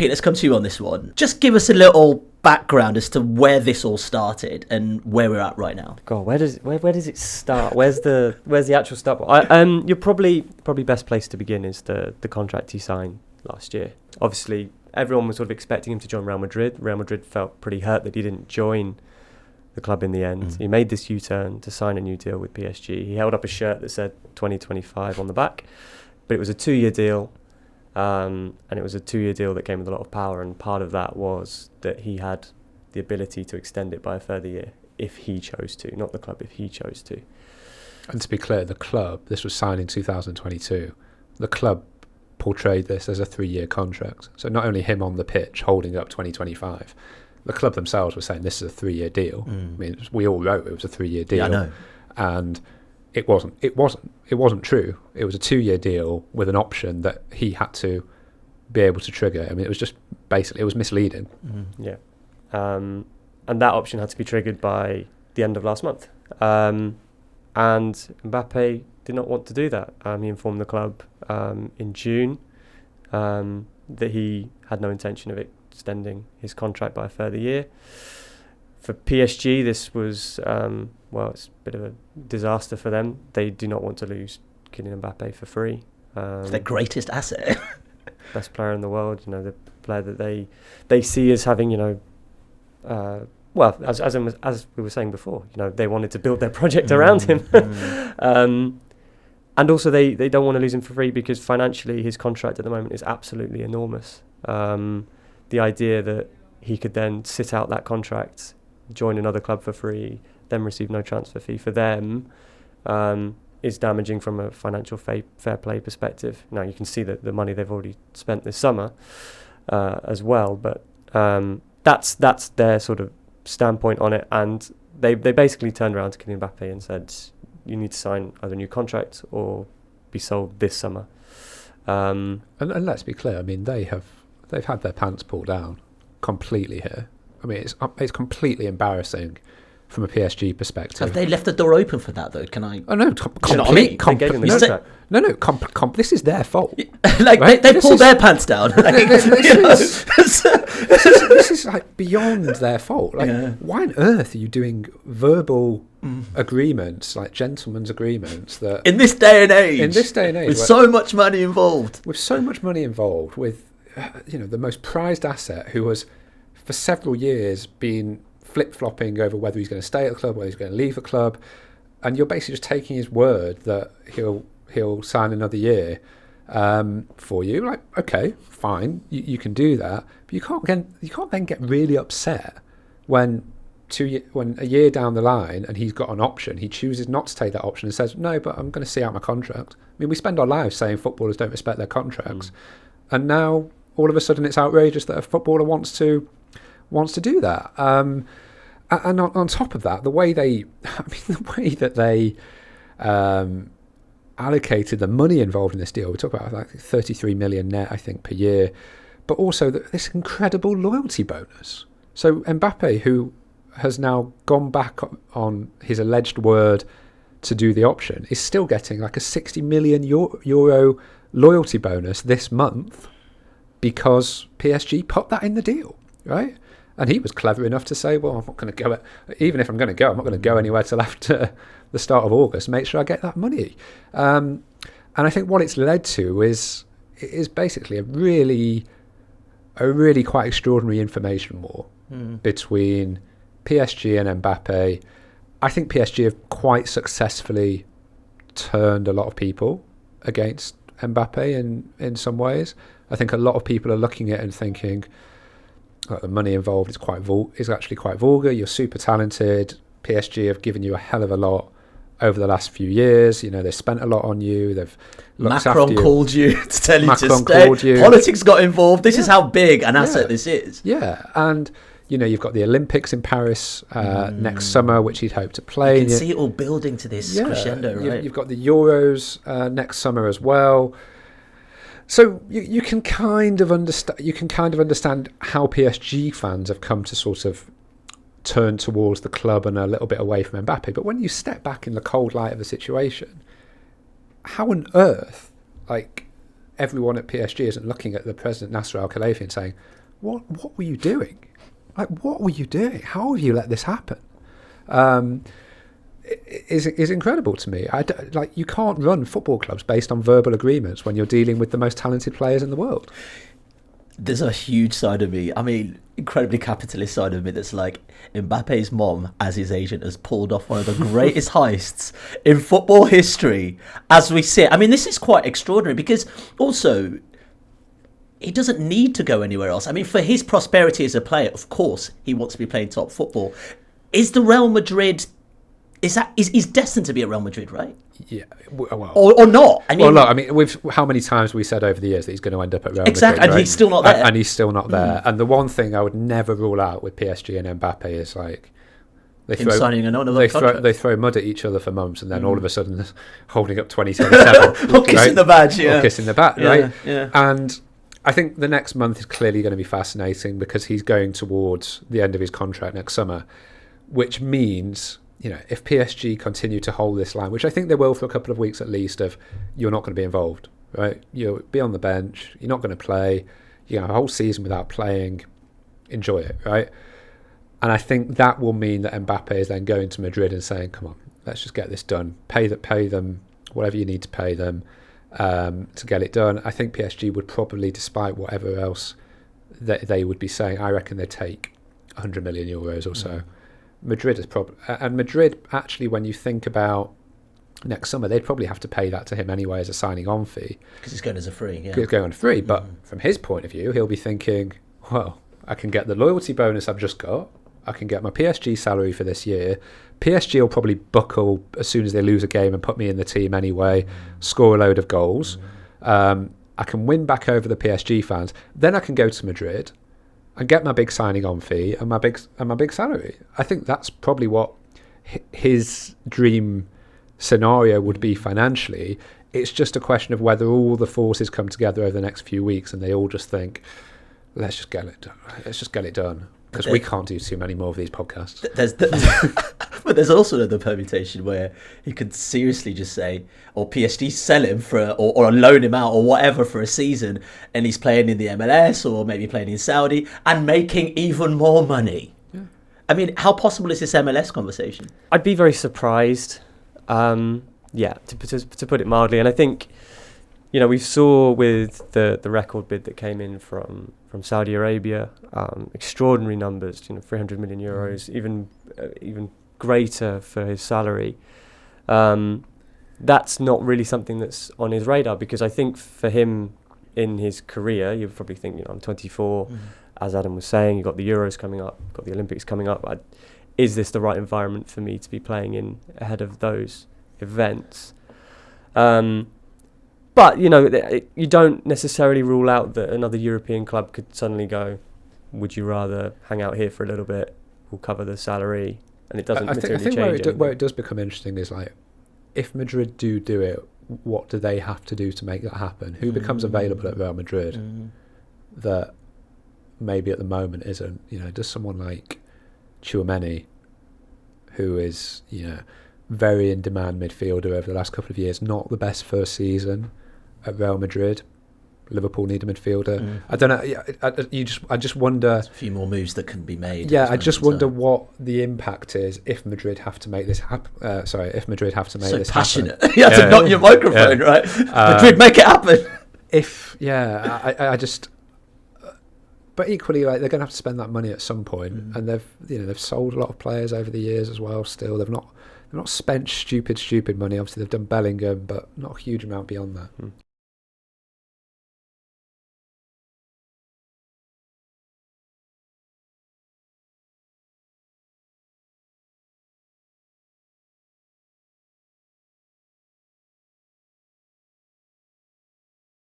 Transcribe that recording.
Pete, let's come to you on this one. Just give us a little background as to where this all started and where we're at right now. God, where does it start? Where's the actual start? You're probably best place to begin is the contract he signed last year. Obviously, everyone was sort of expecting him to join Real Madrid. Real Madrid felt pretty hurt that he didn't join the club in the end. He made this U-turn to sign a new deal with PSG. He held up a shirt that said 2025 on the back, but it was a 2-year deal, and it was a 2-year deal that came with a lot of power, and part of that was that he had the ability to extend it by a further year if he chose to, not the club, if he chose to. And to be clear, the club, this was signed in 2022, the club portrayed this as a 3-year contract. So not only him on the pitch holding up 2025, the club themselves were saying this is a 3-year deal. I mean, we all wrote it was a 3-year deal. Yeah, I know. And it wasn't true. It was a 2-year deal with an option that he had to be able to trigger. I mean, it was just basically, it was misleading. Yeah. And that option had to be triggered by the end of last month. And Mbappe did not want to do that. He informed the club in June that he had no intention of extending his contract by a further year. For PSG, this was, it's a bit of a disaster for them. They do not want to lose Kylian Mbappe for free. It's their greatest asset. Best player in the world, the player that they see as having, as we were saying before, they wanted to build their project around him. And also they don't want to lose him for free because financially his contract at the moment is absolutely enormous. The idea that he could then sit out that contract, join another club for free, then receive no transfer fee for them is damaging from a financial fair play perspective. Now you can see that the money they've already spent this summer as well, but that's their sort of standpoint on it, and they basically turned around to Kylian Mbappe and said, you need to sign either a new contract or be sold this summer. And let's be clear, I mean, they've had their pants pulled down completely here. I mean, it's completely embarrassing from a PSG perspective. Have they left the door open for that, though? Can I? Oh no, They gave him the contract. No, this is their fault. Like right? they pulled their pants down. This is like beyond their fault. Like, why on earth are you doing verbal agreements, like gentlemen's agreements, that in this day and age, with so much money involved, with the most prized asset, who has for several years been flip-flopping over whether he's going to stay at the club, whether he's going to leave the club, and you're basically just taking his word that he'll sign another year for you. Like, okay, fine, you can do that, but you can't then get really upset when a year down the line and he's got an option, he chooses not to take that option and says, no, but I'm going to see out my contract. I mean, we spend our lives saying footballers don't respect their contracts, and now all of a sudden it's outrageous that a footballer wants to do that. And on top of that, the way that they allocated the money involved in this deal, we talk about like 33 million net, I think, per year, but also this incredible loyalty bonus. So Mbappe, who has now gone back on his alleged word to do the option, is still getting like a 60 million euro loyalty bonus this month because PSG put that in the deal, right? And he was clever enough to say, well, I'm not going to go, even if I'm going to go, I'm not going to go anywhere till after the start of August, make sure I get that money. And I think what it's led to is basically a really quite extraordinary information war between PSG and Mbappe. I think PSG have quite successfully turned a lot of people against Mbappe in some ways. I think a lot of people are looking at it and thinking, the money involved is actually quite vulgar. You're super talented. PSG have given you a hell of a lot over the last few years. They've spent a lot on you. They've looked after you. Macron called you to tell you to stay. Politics got involved. This is how big an asset this is. Yeah, and you've got the Olympics in Paris next summer, which he'd hope to play. You can see it all building to this crescendo, right? You've got the Euros next summer as well. So you can kind of understand how PSG fans have come to sort of turn towards the club and a little bit away from Mbappe. But when you step back in the cold light of the situation, how on earth, everyone at PSG isn't looking at the president Nasser Al-Khelaifi and saying, what were you doing? Like, what were you doing? How have you let this happen? Is incredible to me. Like, you can't run football clubs based on verbal agreements when you're dealing with the most talented players in the world. There's a huge side of me, I mean, incredibly capitalist side of me, that's like, Mbappe's mom, as his agent, has pulled off one of the greatest heists in football history as we see it. I mean, this is quite extraordinary, because also, he doesn't need to go anywhere else. I mean, for his prosperity as a player, of course, he wants to be playing top football. Is the Real Madrid... Is destined to be at Real Madrid, right? Yeah, well, or not? I mean, look, I mean, how many times we said over the years that he's going to end up at Real exactly, Madrid, and he's still not there. And he's still not there. And the one thing I would never rule out with PSG and Mbappe is like they throw mud at each other for months, and then all of a sudden holding up 2027 or kissing the badge, or kissing the bat, right? Yeah. And I think the next month is clearly going to be fascinating because he's going towards the end of his contract next summer, which means, you know, if PSG continue to hold this line, which I think they will for a couple of weeks at least, of you're not going to be involved, right? You'll be on the bench, you're not going to play, you know, a whole season without playing, enjoy it, right? And I think that will mean that Mbappe is then going to Madrid and saying, come on, let's just get this done. Pay them whatever you need to pay them to get it done. I think PSG would probably, despite whatever else that they would be saying, I reckon they'd take 100 million euros or so. Madrid is probably, and Madrid actually, when you think about next summer, they'd probably have to pay that to him anyway as a signing on fee because he's going as a free. Yeah, he's going on free. But from his point of view, he'll be thinking, well, I can get the loyalty bonus I've just got. I can get my PSG salary for this year. PSG will probably buckle as soon as they lose a game and put me in the team anyway. Score a load of goals. I can win back over the PSG fans. Then I can go to Madrid and get my big signing on fee and my big salary. I think that's probably what his dream scenario would be financially. It's just a question of whether all the forces come together over the next few weeks and they all just think, let's just get it done. Because we can't do too many more of these podcasts. But there's also another permutation where he could seriously just say, or PSG sell him or loan him out or whatever for a season, and he's playing in the MLS or maybe playing in Saudi and making even more money. Yeah. I mean, how possible is this MLS conversation? I'd be very surprised. To put it mildly, and I think, you know, we saw with the record bid that came in from Saudi Arabia, extraordinary numbers, you know, 300 million euros, even greater for his salary. That's not really something that's on his radar, because I think for him in his career, you probably think, you know, I'm 24, as Adam was saying, you've got the Euros coming up, got the Olympics coming up. Is this the right environment for me to be playing in ahead of those events? But, you know, you don't necessarily rule out that another European club could suddenly go, would you rather hang out here for a little bit? We'll cover the salary. And it doesn't materially change anything. Where it does become interesting is, like, if Madrid do it, what do they have to do to make that happen? Who becomes available at Real Madrid that maybe at the moment isn't? You know, does someone like Tchouaméni, who is, you know, very in-demand midfielder over the last couple of years, not the best first season at Real Madrid. Liverpool need a midfielder. I don't know. I just wonder. There's a few more moves that can be made. Yeah, I just wonder what the impact is if Madrid have to make this happen. If Madrid have to make this passionate. happen. You have to knock your microphone, right? Madrid, make it happen. I just. But equally, like, they're going to have to spend that money at some point, and they've sold a lot of players over the years as well. Still, they've not spent stupid money. Obviously, they've done Bellingham, but not a huge amount beyond that.